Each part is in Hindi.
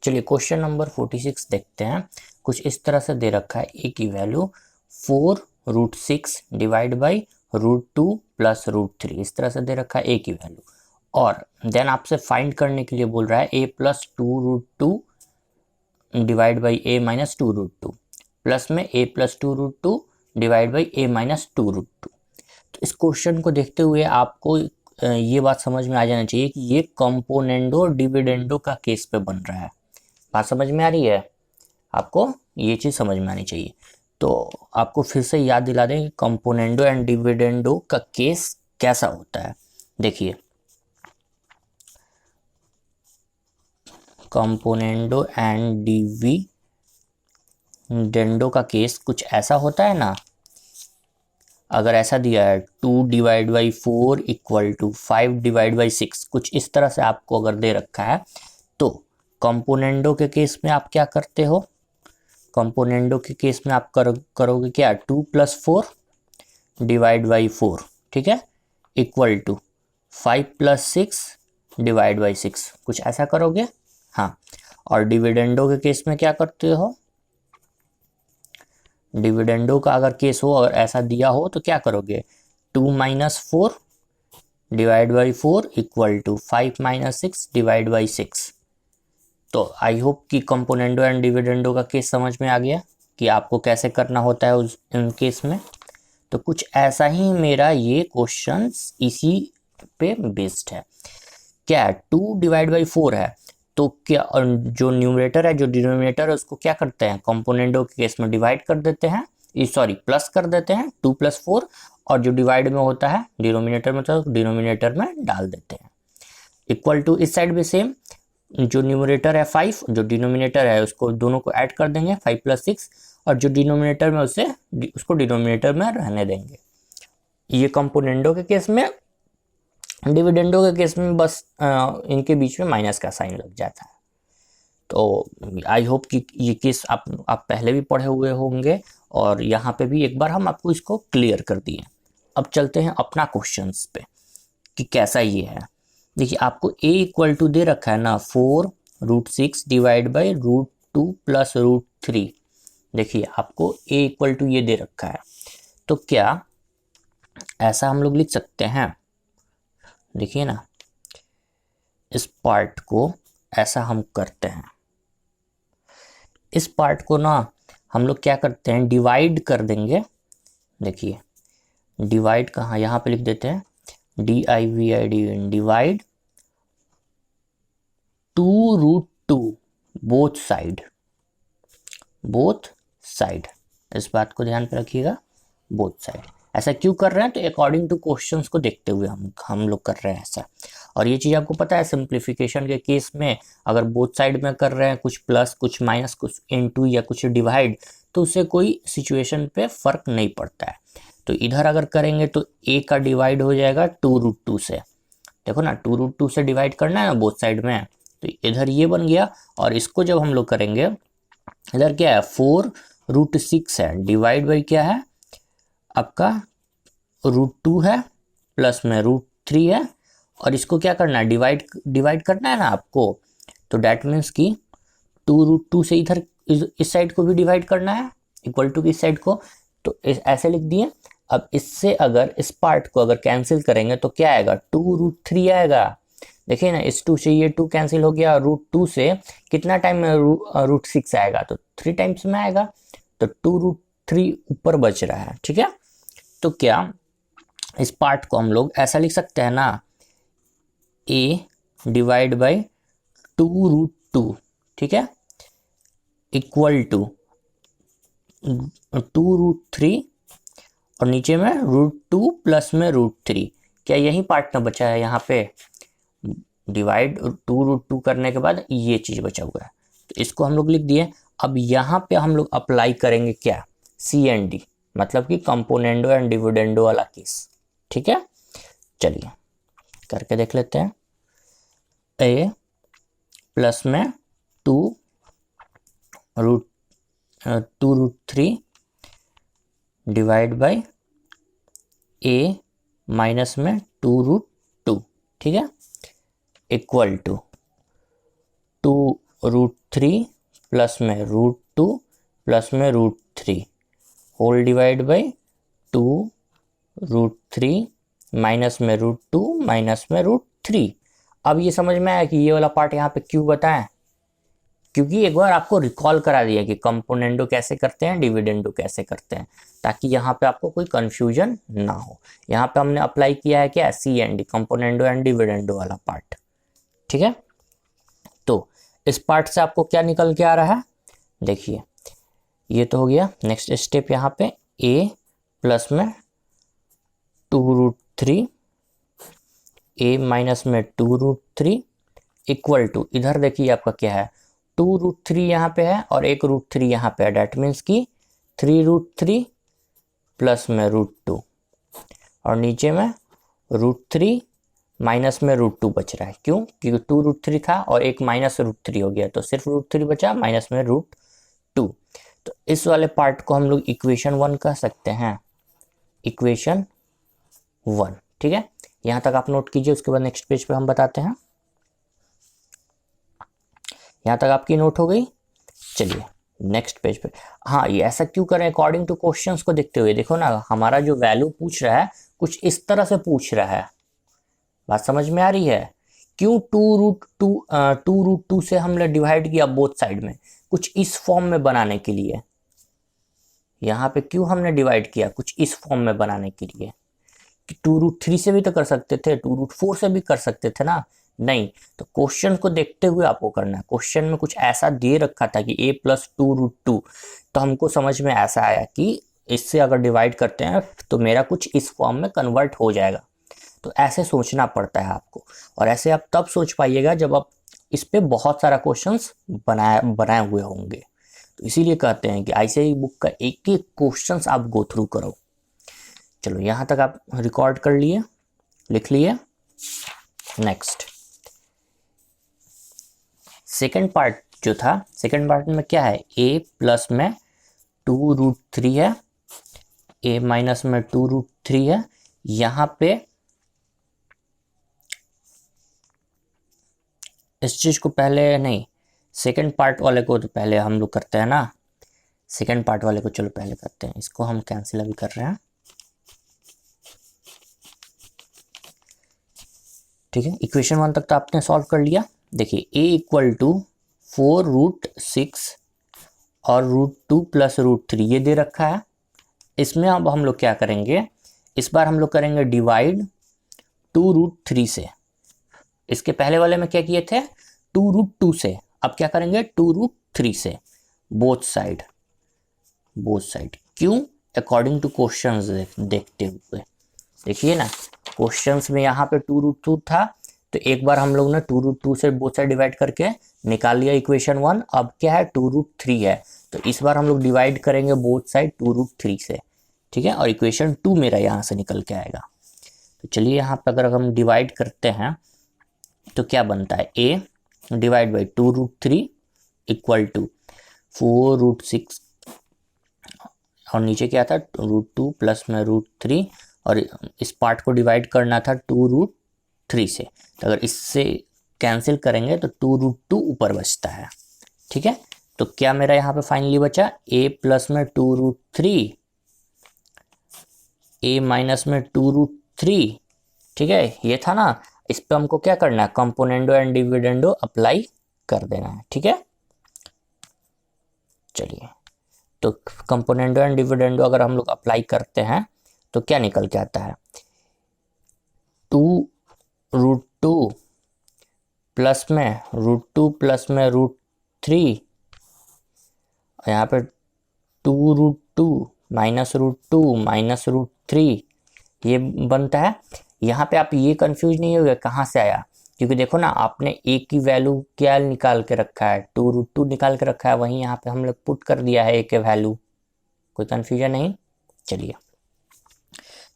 चलिए क्वेश्चन नंबर 46 देखते हैं। कुछ इस तरह से दे रखा है ए की वैल्यू 4√6 डिवाइड बाई √2 प्लस √3, इस तरह से दे रखा है ए की वैल्यू। और देन आपसे फाइंड करने के लिए बोल रहा है a plus 2√2 divide by a minus 2√2 plus में a plus 2√2 divide by a minus 2√2। तो इस क्वेश्चन को देखते हुए आपको ये बात समझ में आ जाना चाहिए कि ये कंपोनेंडो डिविडेंडो का केस पे बन रहा है। बात समझ में आ रही है? आपको ये चीज़ समझ में आनी चाहिए। तो आपको फिर से याद दिला दें कि कंपोनेंडो एंड डिविडेंडो का केस कैसा होता है। देखिए, कंपोनेंडो एंड डिविडेंडो का केस कुछ ऐसा होता है ना। अगर ऐसा दिया है 2 divide by 4 equal to 5 divide by 6, कुछ इस तरह से आपको अगर दे रखा है, तो कंपोनेंडो के केस में आप क्या करते हो? कंपोनेंडो के केस में आप करोगे क्या, 2 प्लस 4 डिवाइड बाई 4, ठीक है, equal to 5 plus 6 divide by 6, कुछ ऐसा करोगे। हाँ, और डिविडेंडो के केस में क्या करते हो? डिविडेंडो का अगर केस हो और ऐसा दिया हो तो क्या करोगे, 2 minus 4 divide by 4 equal to 5 minus 6 divide by 6। तो आई होप कि कंपोनेंडो एंड डिविडेंडो का केस समझ में आ गया कि आपको कैसे करना होता है इन केस में। तो कुछ ऐसा ही मेरा ये क्वेश्चन इसी पे बेस्ड है। क्या है, 2 डिवाइड बाई 4 है, तो क्या जो न्यूमरेटर है जो डिनोमिनेटर है उसको क्या करते हैं, कंपोनेंडो के केस में डिवाइड कर देते हैं, सॉरी प्लस कर देते हैं 2 प्लस 4, और जो डिवाइड में होता है डिनोमिनेटर में तो डिनोमिनेटर में डाल देते हैं। इक्वल टू इस साइड भी सेम, जो न्यूमरेटर है 5, जो डिनोमिनेटर है उसको दोनों को ऐड कर देंगे 5 प्लस 6, और जो डिनोमिनेटर में उसको डिनोमिनेटर में रहने देंगे। ये कंपोनेंडो के केस में। डिविडेंडो के केस में बस इनके बीच में माइनस का साइन लग जाता है। तो आई होप कि ये केस आप पहले भी पढ़े हुए होंगे, और यहाँ पे भी एक बार हम आपको इसको क्लियर कर दिए। अब चलते हैं अपना क्वेश्चंस पे कि कैसा ये है। देखिए, आपको a इक्वल टू दे रखा है ना 4√6 डिवाइड बाई √2 प्लस √3। देखिए, आपको a इक्वल टू ये दे रखा है, तो क्या ऐसा हम लोग लिख सकते हैं? देखिए ना, इस पार्ट को ऐसा हम करते हैं, इस पार्ट को ना हम लोग क्या करते हैं, डिवाइड कर देंगे। देखिए, डिवाइड कहाँ, यहाँ पे लिख देते हैं DIVID, divide 2√2 both side, both side, इस बात को ध्यान पे रखिएगा, बोथ साइड। ऐसा क्यों कर रहे हैं, तो अकॉर्डिंग टू क्वेश्चंस को देखते हुए हम लोग कर रहे हैं ऐसा। और ये चीज़ आपको पता है, सिंप्लीफिकेशन के केस में अगर बोथ साइड में कर रहे हैं, कुछ प्लस कुछ माइनस कुछ इनटू या कुछ डिवाइड, तो उससे कोई सिचुएशन पे फर्क नहीं पड़ता है। तो इधर अगर करेंगे तो a का डिवाइड हो जाएगा 2√2 से। देखो ना, 2√2 से डिवाइड करना है ना बोथ साइड में, तो इधर ये बन गया। और इसको जब हम लोग करेंगे, इधर क्या है 4√6 है, डिवाइड बाई क्या है आपका √2 है, प्लस में √3 है, और इसको क्या करना है, डिवाइड करना है ना आपको। तो डेट मीन्स कि 2√2 से इधर इस साइड को भी डिवाइड करना है, इक्वल टू की इस साइड को, तो ऐसे लिख दिए। अब इससे अगर इस पार्ट को अगर कैंसिल करेंगे तो क्या आएगा, 2√3 आएगा। देखिए ना, इस 2 से ये 2 कैंसिल हो गया, √2 से कितना टाइम में √6 आएगा, तो 3 टाइम्स में आएगा, तो 2√3 ऊपर बच रहा है, ठीक है। तो क्या इस पार्ट को हम लोग ऐसा लिख सकते हैं ना, a डिवाइड बाई 2√2, ठीक है, इक्वल टू 2√3, और नीचे में √2 प्लस में √3। क्या यही पार्ट ना बचा है यहाँ पे, डिवाइड 2√2 करने के बाद ये चीज बचा हुआ है, तो इसको हम लोग लिख दिए। अब यहाँ पे हम लोग अप्लाई करेंगे क्या, CND, मतलब कि कंपोनेंडो एंड डिविडेंडो वाला केस, ठीक है। चलिए करके देख लेते हैं। a प्लस में 2√3 डिवाइड बाई a माइनस में 2√2, ठीक है, इक्वल टू √3 प्लस में √2 प्लस में √3 होल डिवाइड बाई 2√3 माइनस में √2 माइनस में √3। अब ये समझ में आया कि ये वाला पार्ट यहाँ पे क्यों बताएं, क्योंकि एक बार आपको रिकॉल करा दिया कि कंपोनेंडो कैसे करते हैं, डिविडेंडो कैसे करते हैं, ताकि यहाँ पे आपको कोई कंफ्यूजन ना हो। यहाँ पे हमने अप्लाई किया है क्या, CND, कंपोनेंडो एंड डिविडेंडो वाला पार्ट। ठीक है, तो इस पार्ट से आपको क्या निकल के आ रहा है, देखिए ये तो हो गया। नेक्स्ट स्टेप यहाँ पे a प्लस में 2√3 a माइनस में 2√3 इक्वल टू, इधर देखिए आपका क्या है, 2√3 यहाँ पे है और एक √3 यहाँ पे है, डेट मीन्स की 3√3 प्लस में √2 और नीचे में √3 माइनस में √2 बच रहा है। क्यों, क्योंकि 2√3 था और एक माइनस √3 हो गया, तो सिर्फ √3 बचा माइनस में √2। तो इस वाले पार्ट को हम लोग इक्वेशन 1 कह सकते हैं, इक्वेशन 1। ठीक है, यहां तक आप नोट कीजिए, उसके बाद नेक्स्ट पेज पे हम बताते हैं। यहां तक आपकी नोट हो गई, चलिए नेक्स्ट पेज पे। हाँ, ये ऐसा क्यों करें, अकॉर्डिंग टू क्वेश्चंस को देखते हुए। देखो ना, हमारा जो वैल्यू पूछ रहा है कुछ इस तरह से पूछ रहा है, बात समझ में आ रही है। क्यों 2√2 से हमने डिवाइड किया बोथ साइड में, कुछ इस फॉर्म में बनाने के लिए। यहाँ पे क्यों हमने डिवाइड किया, कुछ इस फॉर्म में बनाने के लिए। 2√3 से भी तो कर सकते थे, 2√4 से भी कर सकते थे ना, नहीं। तो क्वेश्चन को देखते हुए आपको करना है। क्वेश्चन में कुछ ऐसा दे रखा था कि a प्लस 2√2, तो हमको समझ में ऐसा आया कि इससे अगर डिवाइड करते हैं तो मेरा कुछ इस फॉर्म में कन्वर्ट हो जाएगा। तो ऐसे सोचना पड़ता है आपको, और ऐसे आप तब सोच पाइएगा जब आप इस पे बहुत सारा क्वेश्चंस बनाए हुए होंगे। तो इसीलिए कहते हैं कि ICSE बुक का एक एक क्वेश्चंस आप गो थ्रू करो। चलो यहाँ तक आप रिकॉर्ड कर लिए, लिख लिए। नेक्स्ट सेकंड पार्ट जो था, सेकंड पार्ट में क्या है, a प्लस में 2√3 है, a माइनस में 2√3 है। यहाँ पे इस चीज को पहले नहीं, सेकंड पार्ट वाले को तो पहले हम लोग करते हैं ना, सेकंड पार्ट वाले को चलो पहले करते हैं। इसको हम कैंसिल अभी कर रहे हैं। ठीक है, इक्वेशन 1 तक तो आपने सॉल्व कर लिया। देखिए a इक्वल टू 4√6 और √2 प्लस √3 ये दे रखा है। इसमें अब हम लोग क्या करेंगे, इस बार हम लोग करेंगे डिवाइड 2√3 से। इसके पहले वाले में क्या किए थे, 2√2 से, अब क्या करेंगे 2√3 से, बोथ साइड। क्यों, अकॉर्डिंग टू क्वेश्चंस देखते हुए। देखिए ना, क्वेश्चंस में यहाँ पे 2√2 था, तो एक बार हम लोग ने 2√2 से बोथ साइड डिवाइड करके निकाल लिया इक्वेशन 1। अब क्या है, 2√3 है, तो इस बार हम लोग डिवाइड करेंगे बोथ साइड 2√3 से। ठीक है, और इक्वेशन 2 मेरा यहाँ से निकल के आएगा। तो चलिए यहाँ पे अगर हम डिवाइड करते हैं तो क्या बनता है, a divide by 2√3 equal to 4√6 और नीचे क्या था, √2 प्लस में √3, और इस पार्ट को डिवाइड करना था 2√3 से। तो अगर इससे कैंसिल करेंगे तो 2√2 ऊपर बचता है। ठीक है, तो क्या मेरा यहाँ पे फाइनली बचा, a प्लस में 2√3, a माइनस में 2√3। ठीक है, ये था ना, इस पे हमको क्या करना है, कंपोनेंडो एंड डिविडेंडो अप्लाई कर देना है। ठीक है, चलिए तो कंपोनेंडो एंड डिविडेंडो अगर हम लोग अप्लाई करते हैं तो क्या निकल के आता है, 2√2 प्लस में √2 प्लस में √3, यहाँ पे 2√2 माइनस √2 माइनस √3 ये बनता है। यहाँ पे आप ये कंफ्यूज नहीं होगा कहाँ से आया, क्योंकि देखो ना, आपने a की वैल्यू क्या निकाल के रखा है, 2√2 निकाल के रखा है, वहीं यहाँ पे हम लोग पुट कर दिया है a के वैल्यू। कोई कंफ्यूजन नहीं। चलिए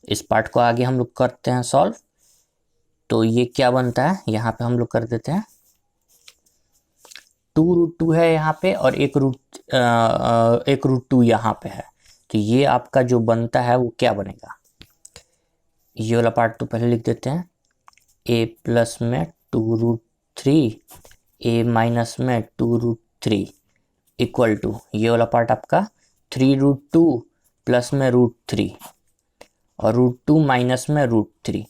इस पार्ट को आगे हम लोग करते हैं सॉल्व। तो ये क्या बनता है, यहाँ पे हम लोग कर देते हैं, 2√2 है यहाँ पे और एक √2 यहाँ पे है। तो ये आपका जो बनता है वो क्या बनेगा, ये वाला पार्ट तो पहले लिख देते हैं, a प्लस में 2√3 ए माइनस में 2√3 इक्वल टू ये वाला पार्ट आपका 3√2 प्लस में √3 और √2 माइनस में √3।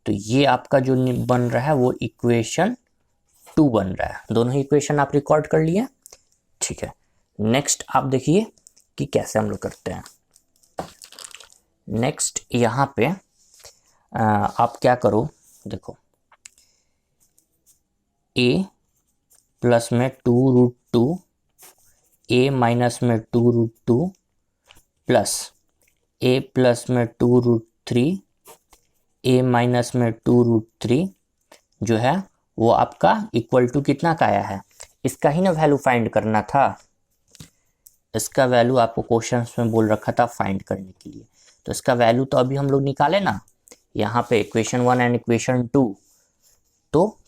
तो ये आपका जो बन रहा है वो इक्वेशन 2 बन रहा है। दोनों ही इक्वेशन आप रिकॉर्ड कर लिए, ठीक है। नेक्स्ट आप देखिए कि कैसे हम लोग करते हैं। नेक्स्ट यहाँ पे आप क्या करो, देखो a प्लस में 2√2, a माइनस में 2√2 प्लस a प्लस में 2√3, a माइनस में 2√3 जो है वो आपका इक्वल टू कितना का आया है, इसका ही ना वैल्यू फाइंड करना था। इसका वैल्यू आपको क्वेश्चंस में बोल रखा था फाइंड करने के लिए, तो इसका वैल्यू तो अभी हम लोग निकाले ना यहाँ पे इक्वेशन 1 एंड इक्वेशन 2। तो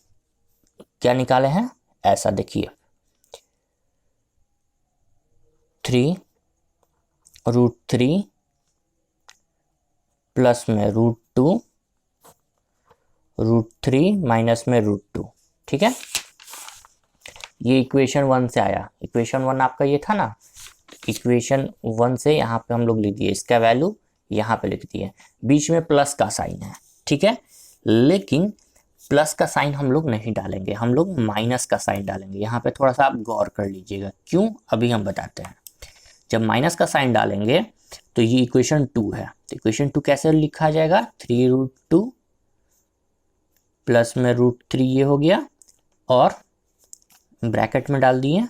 क्या निकाले हैं, ऐसा देखिए 3√3 प्लस में √2 √3 माइनस में √2, ठीक है। ये इक्वेशन 1 से आया। इक्वेशन 1 आपका ये था ना, इक्वेशन 1 से यहाँ पे हम लोग लिख दिए, इसका वैल्यू यहाँ पे लिख दिए, बीच में प्लस का साइन है, ठीक है। लेकिन प्लस का साइन हम लोग नहीं डालेंगे, हम लोग माइनस का साइन डालेंगे। यहाँ पे थोड़ा सा आप गौर कर लीजिएगा, क्यों अभी हम बताते हैं। जब माइनस का साइन डालेंगे तो ये इक्वेशन 2 है, तो इक्वेशन 2 कैसे लिखा जाएगा, 3√2 प्लस में √3 ये हो गया और ब्रैकेट में डाल दिए,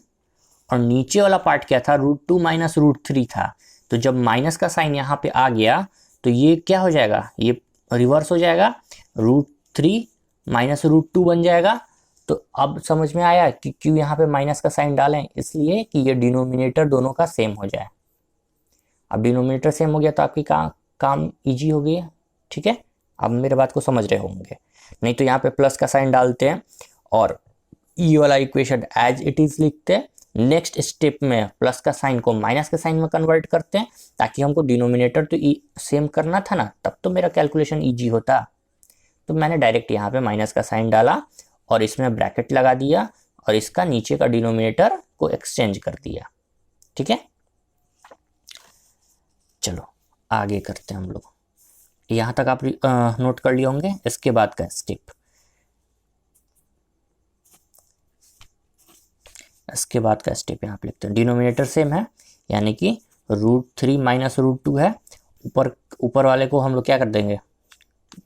और नीचे वाला पार्ट क्या था, √2 माइनस √3 था। तो जब माइनस का साइन यहाँ पे आ गया तो ये क्या हो जाएगा, ये रिवर्स हो जाएगा, √3 माइनस √2 बन जाएगा। तो अब समझ में आया कि क्यों यहाँ पे माइनस का साइन डालें, इसलिए कि ये डिनोमिनेटर दोनों का सेम हो जाए। अब डिनोमिनेटर सेम हो गया तो आपकी काम इजी हो गई, ठीक है। अब मेरे बात को समझ रहे होंगे, नहीं तो यहाँ पे प्लस का साइन डालते हैं और ये वाला इक्वेशन एज इट इज लिखते हैं। नेक्स्ट स्टेप में प्लस का साइन को माइनस के साइन में कन्वर्ट करते हैं, ताकि हमको डिनोमिनेटर तो सेम करना था ना, तब तो मेरा कैलकुलेशन इजी होता। तो मैंने डायरेक्ट यहाँ पे माइनस का साइन डाला और इसमें ब्रैकेट लगा दिया और इसका नीचे का डिनोमिनेटर को एक्सचेंज कर दिया, ठीक है। चलो आगे करते हैं हम लोग। यहाँ तक आप नोट कर लिए होंगे। इसके बाद का स्टेप, इसके बाद का स्टेप यहाँ पे लिखते हैं, डिनोमिनेटर सेम है यानी कि √3 माइनस √2 है। ऊपर वाले को हम लोग क्या कर देंगे,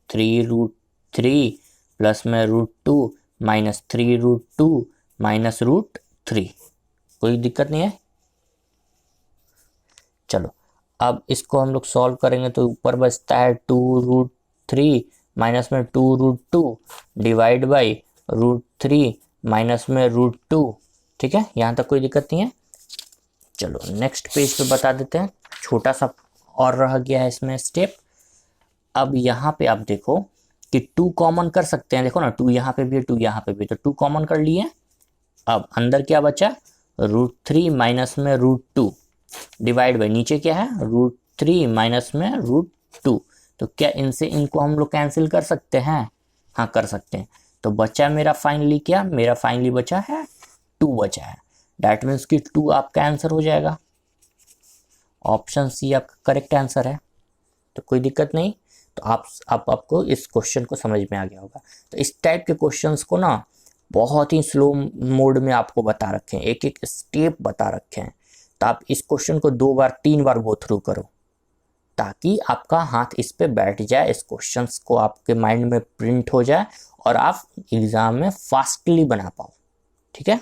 3√3 प्लस में √2 माइनस 3√2 माइनस √3, कोई दिक्कत नहीं है। चलो अब इसको हम लोग सॉल्व करेंगे तो ऊपर बचता है 2√3 माइनस में 2√2 डिवाइड बाई √3 माइनस में √2, ठीक है। यहाँ तक कोई दिक्कत नहीं है। चलो नेक्स्ट पेज पे बता देते हैं, छोटा सा और रह गया है इसमें स्टेप। अब यहाँ पे आप देखो कि 2 कॉमन कर सकते हैं, देखो ना 2 यहाँ पे भी है 2 यहाँ पे भी, तो 2 कॉमन कर लिए। अब अंदर क्या बचा, √3 माइनस में √2 डिवाइड बाई नीचे क्या है, √3 माइनस में √2। तो क्या इनसे इनको हम लोग कैंसिल कर सकते हैं, हाँ कर सकते हैं। तो बचा मेरा फाइनली क्या, मेरा फाइनली बचा है 2 बचा है। डैट मीन्स कि 2 आपका आंसर हो जाएगा। ऑप्शन सी आपका करेक्ट आंसर है, तो कोई दिक्कत नहीं। तो आपको इस क्वेश्चन को समझ में आ गया होगा। तो इस टाइप के क्वेश्चंस को ना बहुत ही स्लो मोड में आपको बता रखे हैं, एक एक स्टेप बता रखे हैं। तो आप इस क्वेश्चन को 2 बार 3 बार गो थ्रू करो, ताकि आपका हाथ इस पे बैठ जाए, इस क्वेश्चंस को आपके माइंड में प्रिंट हो जाए और आप एग्जाम में फास्टली बना पाओ, ठीक है।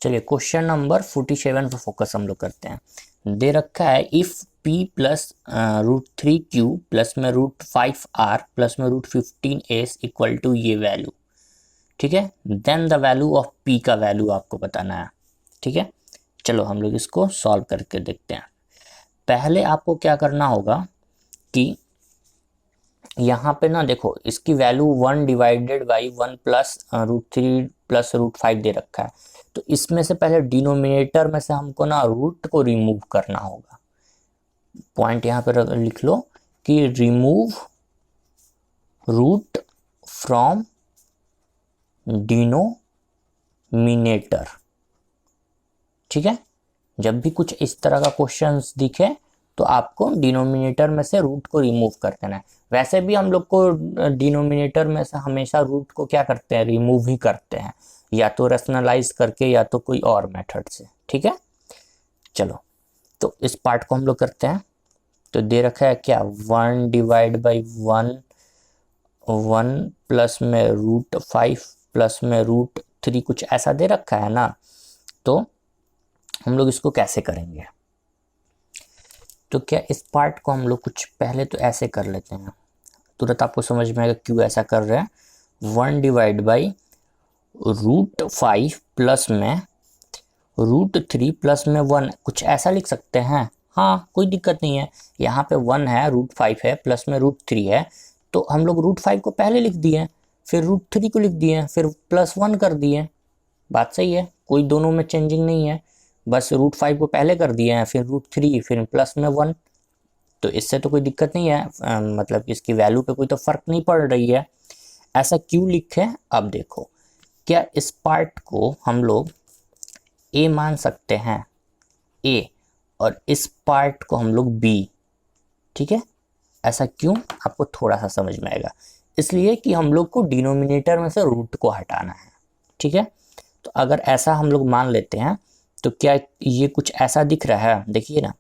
चलिए क्वेश्चन नंबर 47 पे फोकस हम लोग करते हैं। दे रखा है if p plus √3q plus में √5r प्लस में √15s इक्वल टू ये वैल्यू, ठीक है। Then the value of p का वैल्यू आपको बताना है, ठीक है। चलो हम लोग इसको सॉल्व करके देखते हैं। पहले आपको क्या करना होगा कि यहाँ पे ना देखो इसकी value 1 divided by 1 plus √3 plus √5 दे रखा है। तो इसमें से पहले डिनोमिनेटर में से हमको ना रूट को रिमूव करना होगा। पॉइंट यहाँ पे लिख लो कि रिमूव रूट फ्रॉम डिनोमिनेटर। ठीक है, जब भी कुछ इस तरह का क्वेश्चंस दिखे तो आपको डिनोमिनेटर में से रूट को रिमूव कर देना है। वैसे भी हम लोग को डिनोमिनेटर में से हमेशा रूट को क्या करते हैं, रिमूव ही करते हैं, या तो रैशनलाइज करके या तो कोई और मेथड से। ठीक है, चलो तो इस पार्ट को हम लोग करते हैं। तो दे रखा है क्या, 1 डिवाइड बाई 1 प्लस में √5 प्लस में √3, कुछ ऐसा दे रखा है ना। तो हम लोग इसको कैसे करेंगे, तो क्या इस पार्ट को हम लोग कुछ पहले तो ऐसे कर लेते हैं, तुरंत आपको समझ में आएगा क्यों ऐसा कर रहे हैं। 1 डिवाइड बाई √5 प्लस में √3 प्लस में 1, कुछ ऐसा लिख सकते हैं। हाँ, कोई दिक्कत नहीं है। यहाँ पे 1 है, √5 है, प्लस में √3 है, तो हम लोग √5 को पहले लिख दिए, फिर √3 को लिख दिए, फिर +1 कर दिए। बात सही है, कोई दोनों में चेंजिंग नहीं है, बस √5 को पहले कर दिए हैं, फिर √3, फिर प्लस में 1। तो इससे तो कोई दिक्कत नहीं है, मतलब इसकी वैल्यू पे कोई तो फर्क नहीं पड़ रही है। ऐसा क्यों लिखे, अब देखो, क्या इस पार्ट को हम लोग ए मान सकते हैं, ए, और इस पार्ट को हम लोग बी। ठीक है, ऐसा क्यों, आपको थोड़ा सा समझ में आएगा। इसलिए कि हम लोग को डिनोमिनेटर में से रूट को हटाना है। ठीक है, तो अगर ऐसा हम लोग मान लेते हैं तो क्या ये कुछ ऐसा दिख रहा है, देखिए ना,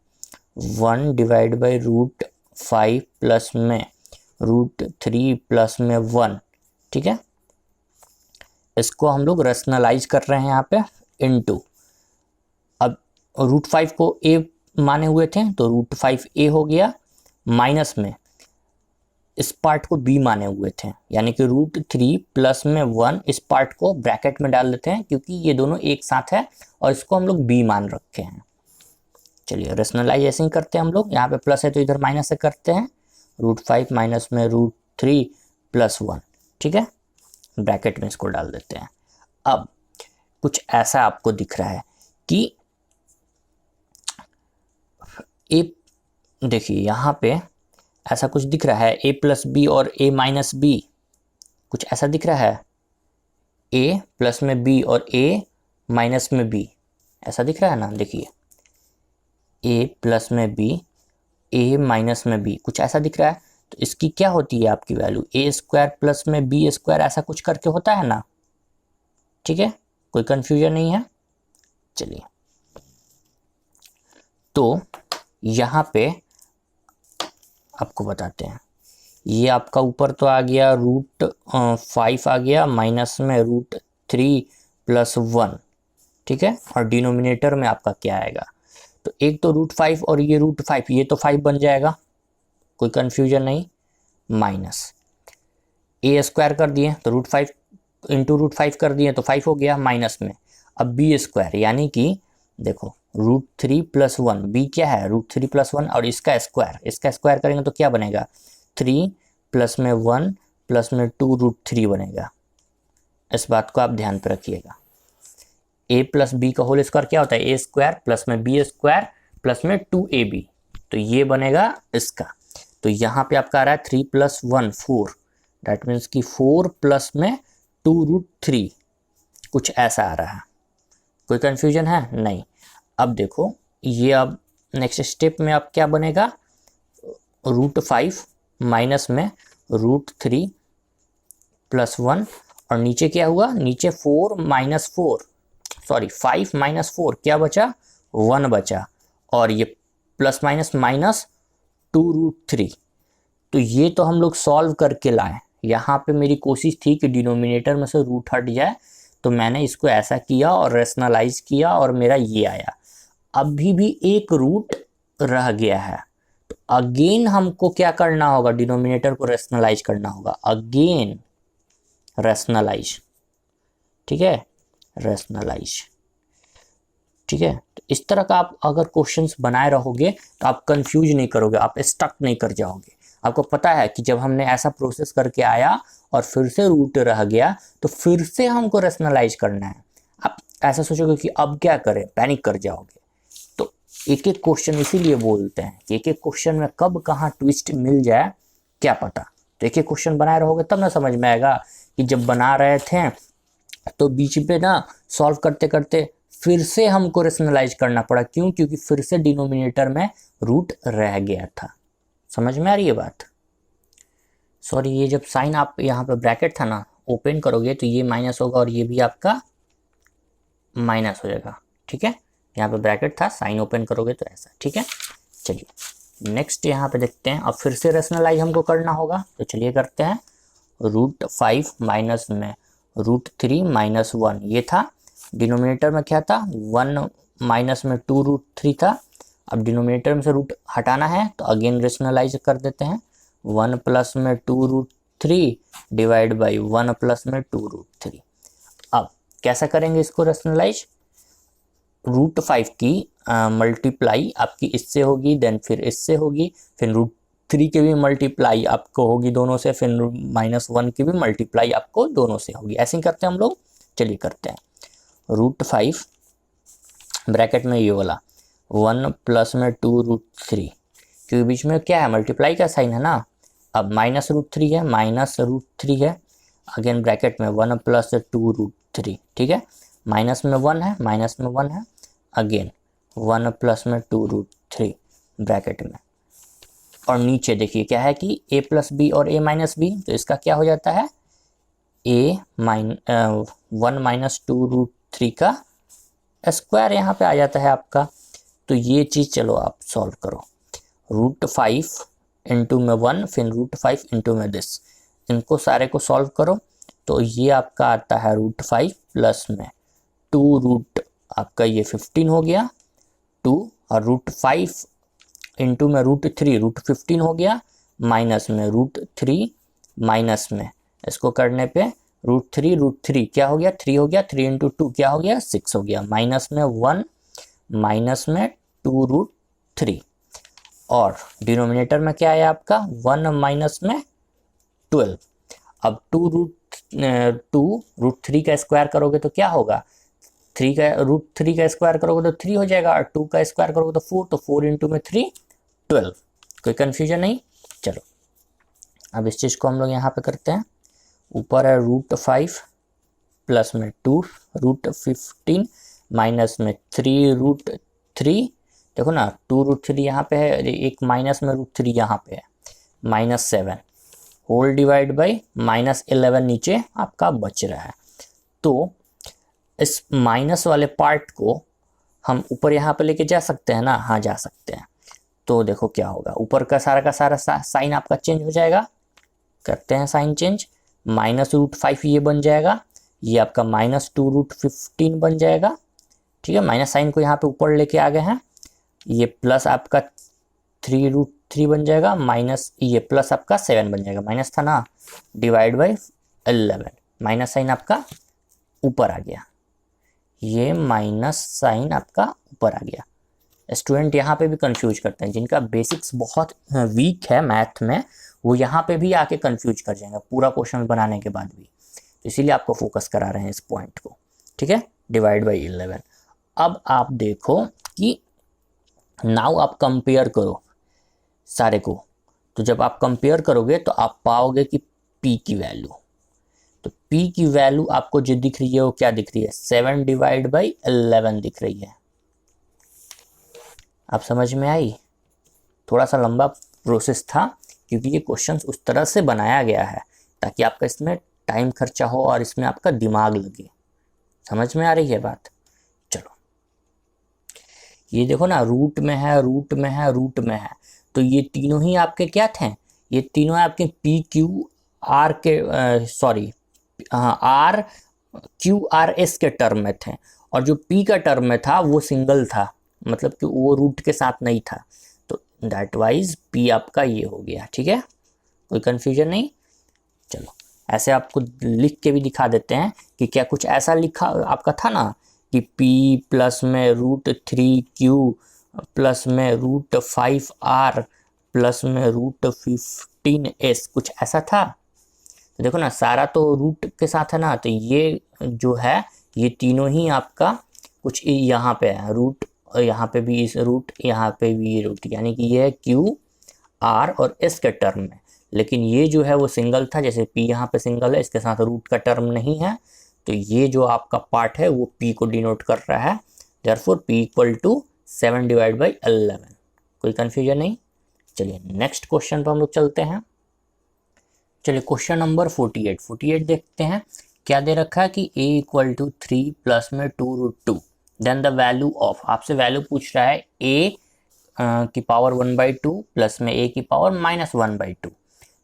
1 डिवाइड बाई √5 प्लस में √3 प्लस में 1। ठीक है, इसको हम लोग रैशनलाइज कर रहे हैं यहाँ पे इनटू। अब √5 को ए माने हुए थे तो √5 ए हो गया, माइनस में इस पार्ट को बी माने हुए थे, यानी कि √3 प्लस में 1, इस पार्ट को ब्रैकेट में डाल देते हैं क्योंकि ये दोनों एक साथ है और इसको हम लोग बी मान रखे हैं। चलिए रैशनलाइज ऐसे ही करते हैं हम लोग, यहाँ पे प्लस है तो इधर माइनस से करते हैं, √5 माइनस में √3 प्लस 1। ठीक है, ब्रैकेट में इसको डाल देते हैं। अब कुछ ऐसा आपको दिख रहा है कि ए, देखिए यहाँ पे ऐसा कुछ दिख रहा है, a प्लस बी और a माइनस बी, कुछ ऐसा दिख रहा है, a प्लस में b और a माइनस में b, ऐसा दिख रहा है ना। देखिए a प्लस में b, a माइनस में b, कुछ ऐसा दिख रहा है। तो इसकी क्या होती है आपकी वैल्यू, a² प्लस में b², ऐसा कुछ करके होता है ना। ठीक है, कोई कंफ्यूजन नहीं है। चलिए, तो यहाँ पे आपको बताते हैं, ये आपका ऊपर तो आ गया √5 आ गया, माइनस में √3 प्लस 1। ठीक है, और डिनोमिनेटर में आपका क्या आएगा, तो एक तो √5 और ये √5, ये तो 5 बन जाएगा, कोई कंफ्यूजन नहीं, माइनस a² कर दिए तो √5 इंटू √5 कर दिए तो 5 हो गया, माइनस में अब b², यानी कि देखो √3 प्लस 1, बी क्या है, √3 प्लस 1 और इसका स्क्वायर करेंगे तो क्या बनेगा, 3 प्लस में 1 प्लस में 2 √3 बनेगा। इस बात को आप ध्यान पर रखिएगा। a प्लस बी का होल स्क्वायर क्या होता है, a² प्लस में b² प्लस में 2ab, तो ये बनेगा इसका। तो यहाँ पे आपका आ रहा है 3 प्लस 1 4, दैट मीन्स कि 4 प्लस में 2 √3, कुछ ऐसा आ रहा है। कोई कंफ्यूजन है नहीं। अब देखो ये, अब नेक्स्ट स्टेप में अब क्या बनेगा, √5 माइनस में √3 प्लस 1, और नीचे क्या हुआ, नीचे 5 माइनस 4 क्या बचा, 1 बचा, और ये प्लस माइनस माइनस 2 √3। तो ये तो हम लोग सॉल्व करके लाए। यहाँ पे मेरी कोशिश थी कि डिनोमिनेटर में से रूट हट जाए, तो मैंने इसको ऐसा किया और रैशनलाइज किया और मेरा ये आया। अभी भी एक रूट रह गया है, तो अगेन हमको क्या करना होगा, डिनोमिनेटर को रैशनलाइज करना होगा, अगेन रैशनलाइज। ठीक है, रैशनलाइज। ठीक है, तो इस तरह का आप अगर क्वेश्चंस बनाए रहोगे तो आप कंफ्यूज नहीं करोगे, आप स्टक नहीं कर जाओगे। आपको पता है कि जब हमने ऐसा प्रोसेस करके आया और फिर से रूट रह गया तो फिर से हमको रैशनलाइज करना है। आप ऐसा सोचोगे कि अब क्या करें, पैनिक कर जाओगे। तो एक एक क्वेश्चन इसीलिए बोलते हैं कि एक एक क्वेश्चन में कब कहाँ ट्विस्ट मिल जाए क्या पता। तो एक एक क्वेश्चन बनाए रहोगे तब ना समझ में आएगा कि जब बना रहे थे तो बीच पे ना सॉल्व करते करते फिर से हमको रेशनलाइज करना पड़ा। क्यों? क्योंकि फिर से डिनोमिनेटर में रूट रह गया था। समझ में आ रही है बात? सॉरी, ये जब साइन आप यहाँ पे ब्रैकेट था ना ओपन करोगे तो ये माइनस होगा और ये भी आपका माइनस हो जाएगा। ठीक है, यहाँ पे ब्रैकेट था, साइन ओपन करोगे तो ऐसा। ठीक है, चलिए नेक्स्ट यहाँ पे देखते हैं। अब फिर से रेशनलाइज हमको करना होगा, तो चलिए करते हैं। √5 माइनस में √3 माइनस 1 ये था। डिनोमिनेटर में क्या था? 1 माइनस में 2√3 था। अब डिनोमिनेटर में से रूट हटाना है तो अगेन रेशनलाइज कर देते हैं। 1 प्लस में 2√3 डिवाइड बाई 1 प्लस में 2√3। अब कैसा करेंगे इसको रेशनलाइज? √5 की मल्टीप्लाई आपकी इससे होगी, देन फिर इससे होगी, फिर √3 की भी मल्टीप्लाई आपको होगी दोनों से, फिर -1 की भी मल्टीप्लाई आपको दोनों से होगी। ऐसे ही करते हैं हम लोग। चलिए करते हैं। √5 ब्रैकेट में ये वाला 1 प्लस में 2√3, क्योंकि बीच में क्या है? मल्टीप्लाई का साइन है ना। अब -√3 है, -√3 है, अगेन ब्रैकेट में 1 प्लस 2√3। ठीक है, माइनस में 1 है, माइनस में 1 है, अगेन 1 प्लस में 2√3 ब्रैकेट में। और नीचे देखिए क्या है कि a प्लस बी और a माइनस बी, तो इसका क्या हो जाता है? 1 माइनस 2√3 का स्क्वायर यहाँ पे आ जाता है आपका। तो ये चीज़ चलो आप सॉल्व करो। √5 इंटू में 1, फिर √5 इंटू में दिस, इनको सारे को सॉल्व करो तो ये आपका आता है √5 प्लस में 2 रूट आपका ये 15 हो गया 2, और √5 इंटू में √3 √15 हो गया, माइनस में √3 माइनस में इसको करने पे √3 क्या हो गया? 3 हो गया, 3 इंटू 2 क्या हो गया? 6 हो गया, माइनस में 1 माइनस में 2√3, और डिनोमिनेटर में क्या है आपका? 1 माइनस में 12। अब 2√3 का स्क्वायर करोगे तो क्या होगा? 3 का स्क्वायर करोगे तो 3 हो जाएगा, और 2 का स्क्वायर करोगे तो 4, तो 4 इंटू में 3 12। कोई कन्फ्यूजन नहीं? चलो अब इस चीज़ को हम लोग यहाँ पे करते हैं। ऊपर है √5 प्लस में 2 √15 माइनस में 3√3। देखो ना 2√3 यहाँ पे है, एक माइनस में √3 यहाँ पे है, -7 होल डिवाइड बाई -11 नीचे आपका बच रहा है। तो इस माइनस वाले पार्ट को हम ऊपर यहाँ पे लेके जा सकते हैं ना? हाँ, जा सकते हैं। तो देखो क्या होगा, ऊपर का सारा साइन आपका चेंज हो जाएगा। करते हैं साइन चेंज। -√5 ये बन जाएगा, ये आपका -2√15 बन जाएगा। ठीक है, माइनस साइन को यहाँ पे ऊपर लेके आ गए हैं। ये प्लस आपका 3√3 बन जाएगा, माइनस ये प्लस आपका 7 बन जाएगा, माइनस था ना, डिवाइड बाई 11। माइनस साइन आपका ऊपर आ गया, ये माइनस साइन आपका ऊपर आ गया। स्टूडेंट यहाँ पे भी कंफ्यूज करते हैं, जिनका बेसिक्स बहुत वीक है मैथ में, वो यहाँ पे भी आके कंफ्यूज कर जाएंगे पूरा क्वेश्चन बनाने के बाद भी। तो इसीलिए आपको फोकस करा रहे हैं इस पॉइंट को। ठीक है, डिवाइड बाई 11। अब आप देखो कि नाउ आप कंपेयर करो सारे को। तो जब आप कंपेयर करोगे तो आप पाओगे कि p की वैल्यू, तो p की वैल्यू आपको जो दिख रही है वो क्या दिख रही है? 7 डिवाइड बाई 11 दिख रही है। आप समझ में आई? थोड़ा सा लंबा प्रोसेस था, क्योंकि ये क्वेश्चंस उस तरह से बनाया गया है ताकि आपका इसमें टाइम खर्चा हो और इसमें आपका दिमाग लगे। समझ में आ रही है बात? चलो ये देखो ना, रूट में है, रूट में है, रूट में है, तो ये तीनों ही आपके क्या थे? ये तीनों आपके पी क्यू आर के आर क्यू आर एस के टर्म में थे, और जो पी का टर्म में था वो सिंगल था, मतलब कि वो रूट के साथ नहीं था। तो दैट वाइज पी आपका ये हो गया। ठीक है, कोई कंफ्यूजन नहीं? चलो ऐसे आपको लिख के भी दिखा देते हैं कि क्या कुछ ऐसा लिखा आपका था ना कि p प्लस में √3q प्लस में √5r प्लस में √15s, कुछ ऐसा था। तो देखो ना, सारा तो रूट के साथ है ना, तो ये जो है ये तीनों ही आपका कुछ यहाँ पे है, रूट यहाँ पे भी इस रूट, यहाँ पे भी ये रूट, यानी कि ये है क्यू आर और एस के टर्म में। लेकिन ये जो है वो सिंगल था, जैसे p यहाँ पे सिंगल है, इसके साथ रूट का टर्म नहीं है, तो ये जो आपका पार्ट है वो p को डिनोट कर रहा है, therefore p equal to 7 divide by 11। कोई कंफ्यूजन नहीं। चलिए नेक्स्ट क्वेश्चन पर हम लोग चलते हैं। चलिए क्वेश्चन नंबर 48 देखते हैं। क्या दे रखा है कि a इक्वल टू 3 प्लस में 2√2, देन द वैल्यू ऑफ, आपसे वैल्यू पूछ रहा है a की पावर 1/2 प्लस में a की पावर -1/2।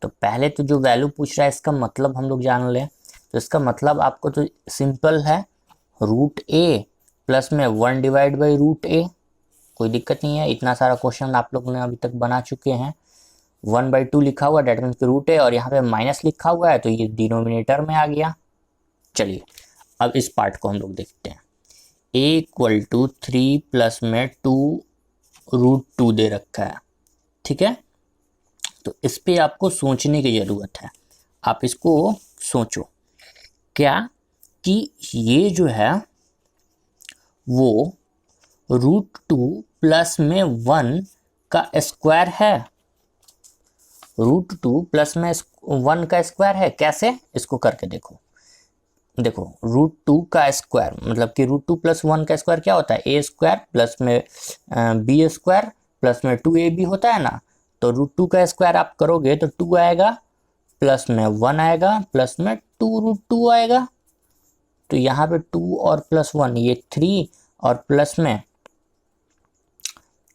तो पहले तो जो वैल्यू पूछ रहा है इसका मतलब हम लोग जान लें। तो इसका मतलब आपको तो सिंपल है, √a प्लस में 1 डिवाइड बाई √a। कोई दिक्कत नहीं है, इतना सारा क्वेश्चन आप लोगों ने अभी तक बना चुके हैं। 1/2 लिखा हुआ डेट मीन्स √a और यहाँ पे माइनस लिखा हुआ है तो ये डिनोमिनेटर में आ गया। चलिए अब इस पार्ट को हम लोग देखते हैं। a इक्वल टू 3 प्लस में 2√2 दे रखा है, ठीक है। तो इस पे आपको सोचने की ज़रूरत है। आप इसको सोचो क्या कि ये जो है वो √2 प्लस में 1 का स्क्वायर है। √2 प्लस में 1 का स्क्वायर है। कैसे, इसको करके देखो। देखो √2 का स्क्वायर मतलब कि √2 प्लस 1 का स्क्वायर क्या होता है, a स्क्वायर प्लस में b स्क्वायर प्लस में 2ab होता है ना। तो √2 का स्क्वायर आप करोगे तो 2 आएगा, प्लस में 1 आएगा, प्लस में 2√2 आएगा। तो यहाँ पे 2 और प्लस 1 ये 3 और प्लस में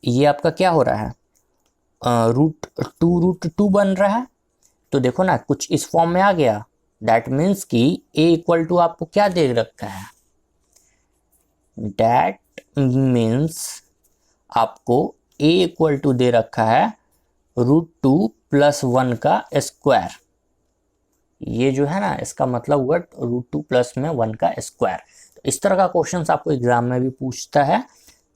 ये आपका क्या हो रहा है, √2 बन रहा है। तो देखो ना कुछ इस फॉर्म में आ गया। दैट मीन्स कि a इक्वल टू आपको क्या दे रखा है, दैट मीन्स आपको a इक्वल टू दे रखा है √2 प्लस 1 का स्क्वायर। ये जो है ना इसका मतलब हुआ √2 प्लस में 1 का स्क्वायर। तो इस तरह का क्वेश्चन आपको एग्जाम में भी पूछता है।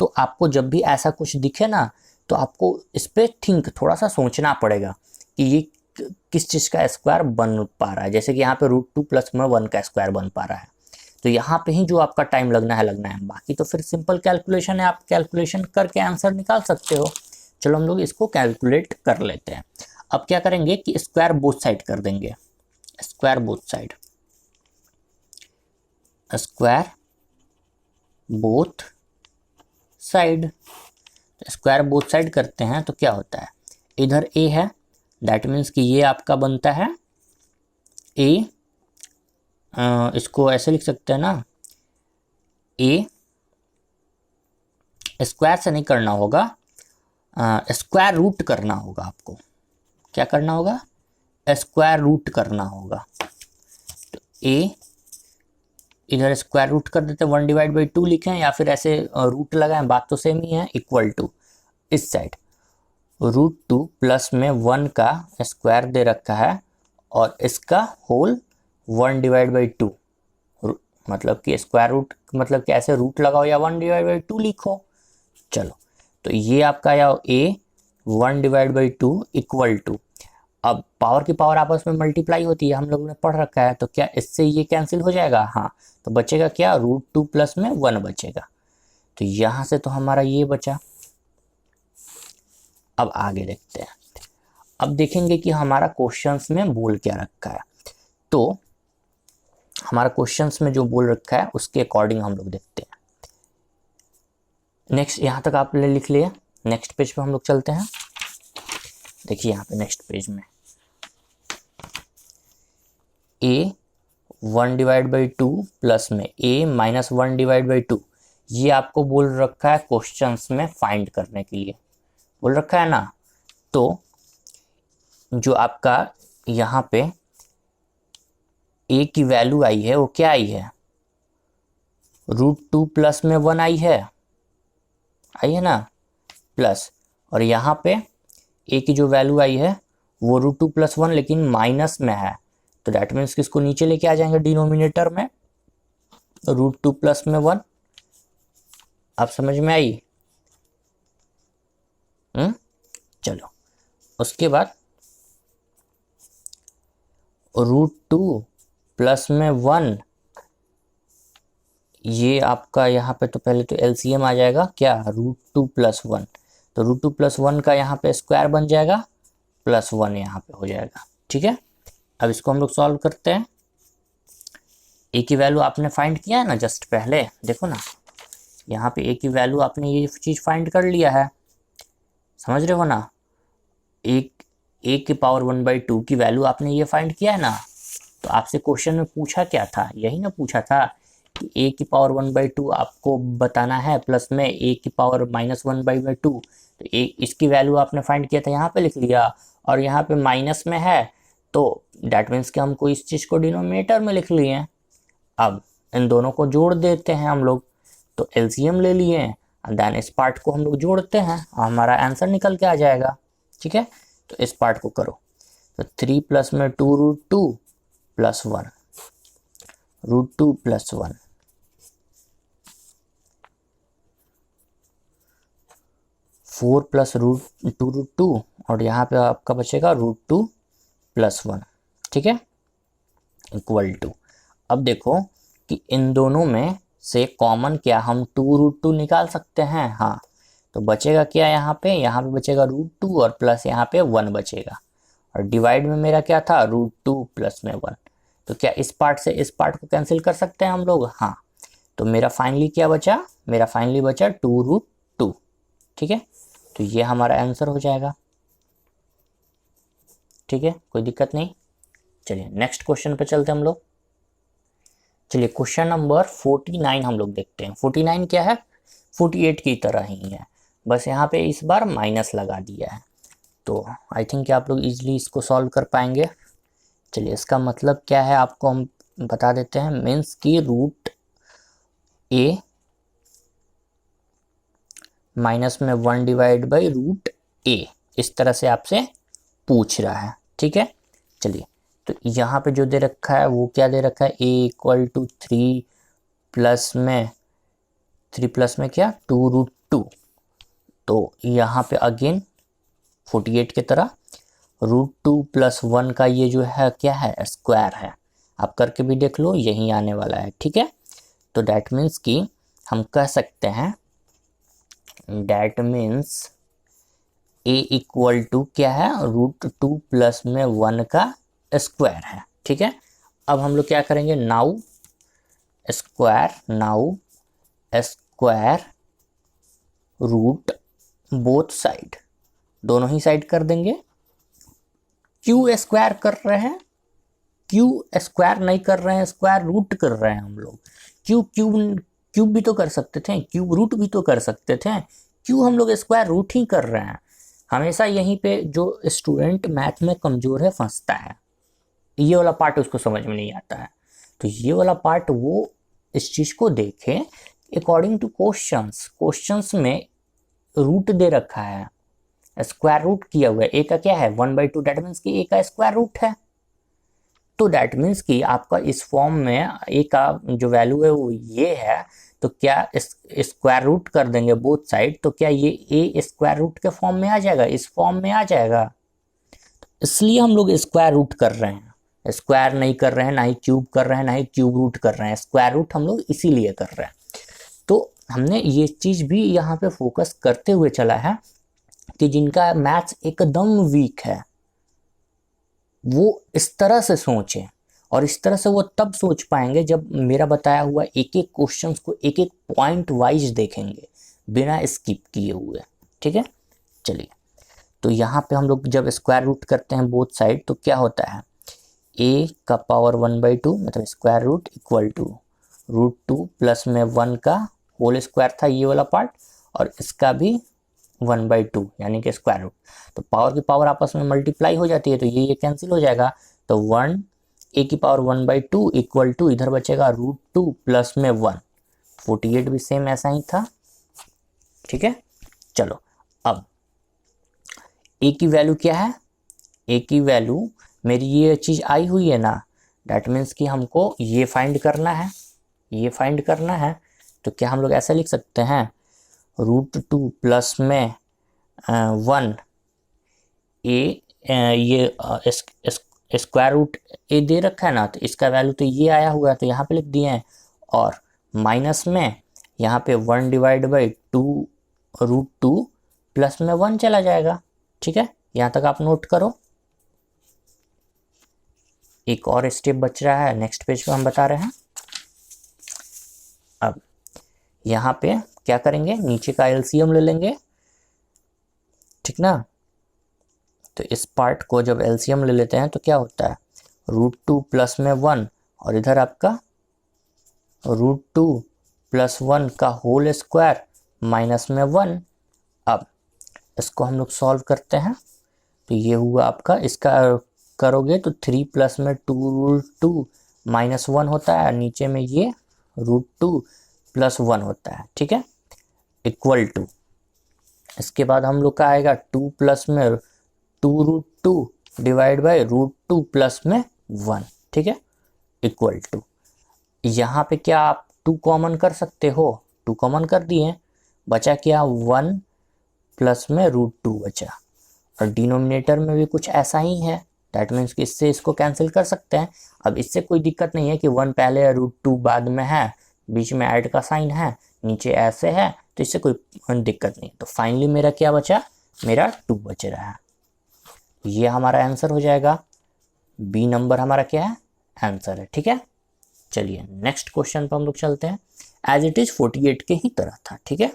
तो आपको जब भी ऐसा कुछ दिखे ना तो आपको इस पे थोड़ा सा सोचना पड़ेगा कि ये किस चीज़ का स्क्वायर बन पा रहा है। जैसे कि यहाँ पे √2 प्लस में 1 का स्क्वायर बन पा रहा है, तो यहाँ पे ही जो आपका टाइम लगना है। बाकी तो फिर सिंपल कैलकुलेशन है, आप कैलकुलेशन करके आंसर निकाल सकते हो। चलो हम लोग इसको कैलकुलेट कर लेते हैं। अब क्या करेंगे कि स्क्वायर बोथ साइड कर देंगे। Square both side, square both side, square both side करते हैं तो क्या होता है, इधर a है, दैट मीन्स कि ये आपका बनता है a, इसको ऐसे लिख सकते हैं ना, a स्क्वायर से नहीं करना होगा, स्क्वायर रूट करना होगा। आपको क्या करना होगा, स्क्वायर रूट करना होगा। तो a इधर स्क्वायर रूट कर देते हैं, 1 डिवाइड बाई 2 लिखें या फिर ऐसे रूट लगाएं, बात तो सेम ही है। इक्वल टू इस साइड √2 प्लस में 1 का स्क्वायर दे रखा है और इसका होल 1 डिवाइड बाई 2, मतलब कि स्क्वायर रूट मतलब कि ऐसे रूट लगाओ या 1 डिवाइड बाई 2 लिखो। चलो तो ये आपका या a 1 divide by 2 equal to, अब पावर की पावर आपस में मल्टीप्लाई होती है, हम लोगों ने पढ़ रखा है। तो क्या इससे ये कैंसिल हो जाएगा, हाँ। तो बचेगा क्या, √2 प्लस में 1 बचेगा। तो यहाँ से तो हमारा ये बचा। अब आगे देखते हैं। अब देखेंगे कि हमारा क्वेश्चंस में बोल क्या रखा है। तो हमारा क्वेश्चंस में जो बोल रखा है उसके अकॉर्डिंग हम लोग देखते हैं। नेक्स्ट यहाँ तक आपने लिख लिया, नेक्स्ट पेज पे हम लोग चलते हैं। देखिए यहाँ पे नेक्स्ट पेज में a 1 डिवाइड बाई 2 प्लस में a माइनस 1 डिवाइड बाई 2, ये आपको बोल रखा है क्वेश्चंस में फाइंड करने के लिए बोल रखा है ना। तो जो आपका यहाँ पे a की वैल्यू आई है वो क्या आई है, √2 प्लस में 1 आई है ना, प्लस, और यहाँ पे a की जो वैल्यू आई है वो √2 प्लस 1 लेकिन माइनस में है। तो दैट मीन्स कि इसको नीचे लेके आ जाएंगे डिनोमिनेटर में, √2 प्लस में 1। आप समझ में आई? चलो उसके बाद √2 प्लस में 1, ये आपका यहाँ पे तो पहले तो LCM आ जाएगा क्या, √2 प्लस 1। तो √2 प्लस 1 का यहाँ पे स्क्वायर बन जाएगा, प्लस 1 यहाँ पे हो जाएगा। ठीक है, अब इसको हम लोग सॉल्व करते हैं। ए की वैल्यू आपने फाइंड किया है ना जस्ट पहले, देखो ना यहाँ पे ए की वैल्यू आपने ये चीज़ फाइंड कर लिया है, समझ रहे हो ना। एक ए की पावर 1/2 की वैल्यू आपने ये फाइंड किया है ना। तो आपसे क्वेश्चन में पूछा क्या था, यही ना पूछा था कि ए की पावर 1/2 आपको बताना है, प्लस में ए की पावर -1/2। तो ए इसकी वैल्यू आपने फाइंड किया था, यहाँ पे लिख लिया, और यहाँ पे माइनस में है तो डैट मीन्स कि हमको इस चीज़ को डिनोमिनेटर में लिख लिए। अब इन दोनों को जोड़ देते हैं हम लोग, तो एलसीएम ले लिए, देन इस पार्ट को हम लोग जोड़ते हैं और हमारा आंसर निकल के आ जाएगा। ठीक है, तो इस पार्ट को करो। तो 3 प्लस में 2√2 प्लस 1, √2 प्लस 1, 4 प्लस √2 और यहाँ पे आपका बचेगा √2 प्लस 1। ठीक है, इक्वल टू, अब देखो कि इन दोनों में से कॉमन क्या हम 2√2 निकाल सकते हैं। हाँ, तो बचेगा क्या यहाँ पे बचेगा √2 और प्लस यहाँ पे 1 बचेगा, और डिवाइड में मेरा क्या था √2 प्लस में 1। तो क्या इस पार्ट से इस पार्ट को कैंसिल कर सकते हैं हम लोग। हाँ, तो मेरा फाइनली क्या बचा, मेरा फाइनली बचा 2√2। ठीक है, तो ये हमारा आंसर हो जाएगा। ठीक है, कोई दिक्कत नहीं। चलिए नेक्स्ट क्वेश्चन पे चलते हम लोग। चलिए क्वेश्चन नंबर 49 हम लोग देखते हैं। 49 क्या है, 48 की तरह ही है, बस यहाँ पे इस बार माइनस लगा दिया है। तो आई थिंक आप लोग इजीली इसको सॉल्व कर पाएंगे। चलिए इसका मतलब क्या है आपको हम बता देते हैं। मीन्स की √a माइनस में 1/√a इस तरह से आपसे पूछ रहा है। ठीक है, चलिए तो यहाँ पे जो दे रखा है वो क्या दे रखा है, a = 3 प्लस में क्या 2√2। तो यहाँ पे अगेन 48 की तरह √2 प्लस 1 का ये जो है क्या है, स्क्वायर है। आप करके भी देख लो, यही आने वाला है। ठीक है, तो डैट मीन्स कि हम कह सकते हैं, डैट मीन्स a = क्या है, √2 प्लस में 1 का स्क्वायर है। ठीक है, अब हम लोग क्या करेंगे, now square root both side, दोनों ही साइड कर देंगे। क्यों स्क्वायर कर रहे हैं, क्यों स्क्वायर नहीं कर रहे हैं, स्क्वायर रूट कर रहे हैं हम लोग। क्यूब भी तो कर सकते थे, क्यूब रूट भी तो कर सकते थे, क्यों हम लोग स्क्वायर रूट ही कर रहे हैं। हमेशा यहीं पे जो स्टूडेंट मैथ में कमजोर है फंसता है, ये वाला पार्ट उसको समझ में नहीं आता है। तो ये वाला पार्ट वो इस चीज को देखे अकॉर्डिंग टू क्वेश्चंस में रूट दे रखा है, स्क्वायर रूट किया हुआ है। ए का क्या है 1/2, डेट मीन्स कि ए का स्क्वायर रूट है। तो डेट मीन्स कि आपका इस फॉर्म में ए का जो वैल्यू है वो ये है, तो क्या स्क्वायर रूट कर देंगे बोथ साइड, तो क्या ये ए स्क्वायर रूट के फॉर्म में आ जाएगा, इस फॉर्म में आ जाएगा। इसलिए हम लोग स्क्वायर रूट कर रहे हैं, स्क्वायर नहीं कर रहे हैं, ना ही क्यूब कर रहे हैं, ना ही क्यूब रूट कर रहे हैं, स्क्वायर रूट हम लोग इसीलिए कर रहे हैं। तो हमने ये चीज भी यहाँ पे फोकस करते हुए चला है कि जिनका मैथ्स एकदम वीक है वो इस तरह से सोचें, और इस तरह से वो तब सोच पाएंगे जब मेरा बताया हुआ एक एक क्वेश्चंस को एक एक पॉइंट वाइज देखेंगे, बिना स्किप किए हुए। ठीक है, चलिए तो यहाँ पे हम लोग जब स्क्वायर रूट करते हैं बोथ साइड, तो क्या होता है, a का पावर 1/2 मतलब square root equal to √2 plus में 1 का होल स्क्वायर था ये वाला पार्ट, और इसका भी 1/2 यानी कि स्क्वायर रूट। तो पावर की पावर आपस में मल्टीप्लाई हो जाती है, तो ये कैंसिल हो जाएगा। तो 1 a की पावर 1/2 इक्वल टू इधर बचेगा √2 प्लस में 1। 48 भी सेम ऐसा ही था। ठीक है, चलो अब a की वैल्यू क्या है, a की वैल्यू मेरी ये चीज आई हुई है ना, डैट मीन्स कि हमको ये फाइंड करना है, ये फाइंड करना है। तो क्या हम लोग ऐसा लिख सकते हैं, √2 प्लस में 1 ए, ये स्क्वायर रूट ए दे रखा है ना, तो इसका वैल्यू तो ये आया हुआ है, तो यहाँ पे लिख दिए हैं, और माइनस में यहाँ पे 1/2 √2 प्लस में 1 चला जाएगा। ठीक है, यहाँ तक आप नोट करो। एक और स्टेप बच रहा है, नेक्स्ट पेज पे हम बता रहे हैं। यहाँ पे क्या करेंगे, नीचे का एलसीएम ले लेंगे, ठीक ना। तो इस पार्ट को जब एलसीएम ले लेते हैं तो क्या होता है, √2 प्लस में 1 और इधर आपका √2 प्लस 1 का होल स्क्वायर माइनस में 1। अब इसको हम लोग सॉल्व करते हैं तो ये हुआ आपका, इसका करोगे तो 3 प्लस में 2√2 माइनस 1 होता है, नीचे में ये √2 प्लस 1 होता है, ठीक है, इक्वल टू, इसके बाद हम लोग का आएगा 2 प्लस में 2√2 डिवाइड बाई √2 प्लस में 1, ठीक है, इक्वल टू, यहाँ पे क्या आप 2 कॉमन कर सकते हो, 2 कॉमन कर दिए, बचा क्या 1 प्लस में √2 बचा, और डिनोमिनेटर में भी कुछ ऐसा ही है, दैट मीन्स कि इससे इसको कैंसिल कर सकते हैं। अब इससे कोई दिक्कत नहीं है कि 1 पहले है √2 बाद में है, बीच में ऐड का साइन है, नीचे ऐसे है, तो इससे कोई दिक्कत नहीं। तो फाइनली मेरा क्या बचा, मेरा 2 बच रहा है, ये हमारा आंसर हो जाएगा, बी नंबर हमारा क्या है, आंसर है, ठीक है। चलिए नेक्स्ट क्वेश्चन पर हम लोग चलते हैं। एज इट इज 48 के ही तरह था, ठीक है।